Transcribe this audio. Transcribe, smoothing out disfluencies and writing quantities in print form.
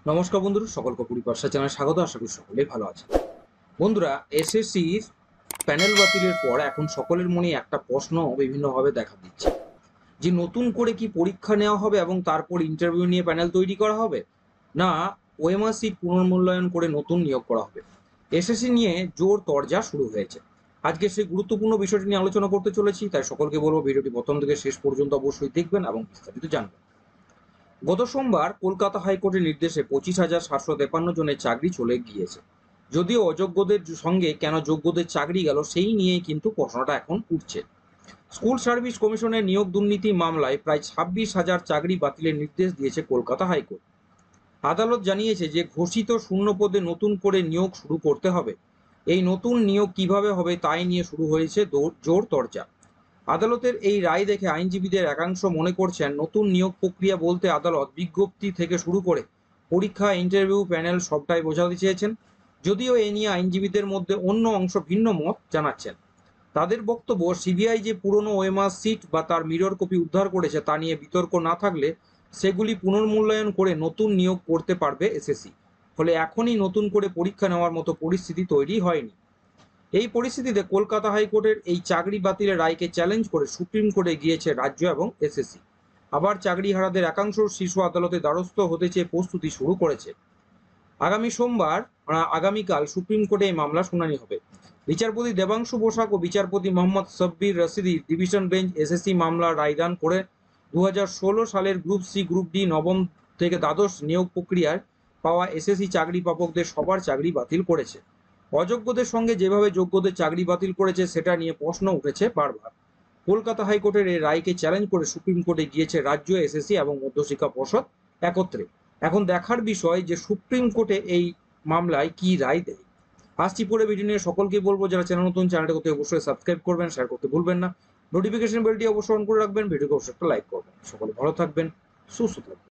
নমস্কার বন্ধুরা, সকলকে পরিপার্শ্বা চ্যানেলে স্বাগত। আশা করি সকলেই ভালো আছে। বন্ধুরা, এসএসসির প্যানেল বাতিলের পর এখন সকলের মনে একটা প্রশ্ন বিভিন্নভাবে দেখা দিচ্ছে যে নতুন করে কি পরীক্ষা নেওয়া হবে এবং তারপর ইন্টারভিউ নিয়ে প্যানেল তৈরি করা হবে, না ওএমআর সিট পুনর্মূল্যায়ন করে নতুন নিয়োগ করা হবে। এসএসসি নিয়ে জোর তরজা শুরু হয়েছে। আজকে সেই গুরুত্বপূর্ণ বিষয়টি নিয়ে আলোচনা করতে চলেছি, তাই সকলকে বলবো ভিডিওটি প্রথম থেকে শেষ পর্যন্ত অবশ্যই দেখবেন এবং বিস্তারিত জানবেন। গত সোমবার কলকাতা হাইকোর্টের নির্দেশে 25,753 জনের চাকরি চলে গিয়েছে। যদিও অযোগ্যদের সঙ্গে কেন যোগ্যদের চাকরি গেল সেই নিয়েই কিন্তু প্রশ্নটা এখন উঠছে। স্কুল সার্ভিস কমিশনের নিয়োগ দুর্নীতি মামলায় প্রায় 26,000 চাকরি বাতিলের নির্দেশ দিয়েছে কলকাতা হাইকোর্ট। আদালত জানিয়েছে যে ঘোষিত শূন্য পদে নতুন করে নিয়োগ শুরু করতে হবে। এই নতুন নিয়োগ কিভাবে হবে তাই নিয়ে শুরু হয়েছে জোর চর্চা। আদালতের এই রায় দেখে আইনজীবীদের একাংশ মনে করছেন নতুন নিয়োগ প্রক্রিয়া বলতে আদালত বিজ্ঞপ্তি থেকে শুরু করে পরীক্ষা, ইন্টারভিউ, প্যানেল সবটাই বোঝাতে চেয়েছেন। যদিও এ নিয়ে আইনজীবীদের মধ্যে অন্য অংশ ভিন্ন মত জানাচ্ছেন। তাদের বক্তব্য, সিবিআই যে পুরনো ওএমআর সিট বা তার মিরর কপি উদ্ধার করেছে তা নিয়ে বিতর্ক না থাকলে সেগুলি পুনর্মূল্যায়ন করে নতুন নিয়োগ করতে পারবে এসএসসি। ফলে এখনই নতুন করে পরীক্ষা নেওয়ার মতো পরিস্থিতি তৈরি হয়নি। এই পরিস্থিতিতে কলকাতা হাইকোর্টের এই চাকরি বাতিলের রায়কে চ্যালেঞ্জ করে সুপ্রিম কোর্টে গিয়েছে রাজ্য এবং এসএসসি। আবার চাকরিহারাদের একাংশ শীর্ষ আদালতে দ্বারস্থ হতে চেয়ে প্রস্তুতি শুরু করেছে। আগামীকাল সুপ্রিম কোর্টে এই মামলা শুনানি হবে। বিচারপতি দেবাংশু বসাক ও বিচারপতি মোহাম্মদ সাব্বির রশিদির ডিভিশন বেঞ্চ এসএসসি মামলার রায়দান করে 2016 সালের গ্রুপ সি, গ্রুপ ডি নবম থেকে দ্বাদশ নিয়োগ প্রক্রিয়ায় পাওয়া এসএসসি চাকরি প্রাপকদের সবার চাকরি বাতিল করেছে। অযোগ্যদের সঙ্গে যেভাবে যোগ্যদের চাকরি বাতিল করেছে সেটা নিয়ে প্রশ্ন উঠেছে বারবার। কলকাতা হাইকোর্টের এই রায়কে চ্যালেঞ্জ করে সুপ্রিম কোর্টে গিয়েছে রাজ্য, এসএসসি এবং মধ্যশিক্ষা পর্ষদ একত্রে। এখন দেখার বিষয় যে সুপ্রিম কোর্টে এই মামলায় কি রায় দেয়। আসছি পরে ভিডিও নিয়ে। সকলকে বলবো যারা চ্যানেল নতুন, চ্যানেলটা করতে অবশ্যই সাবস্ক্রাইব করবেন, শেয়ার করতে ভুলবেন না, নোটিফিকেশন বেলটি অবশ্যই অন করে রাখবেন, ভিডিওকে অবশ্যই একটা লাইক করবেন। সকলে ভালো থাকবেন, সুস্থ থাকবেন।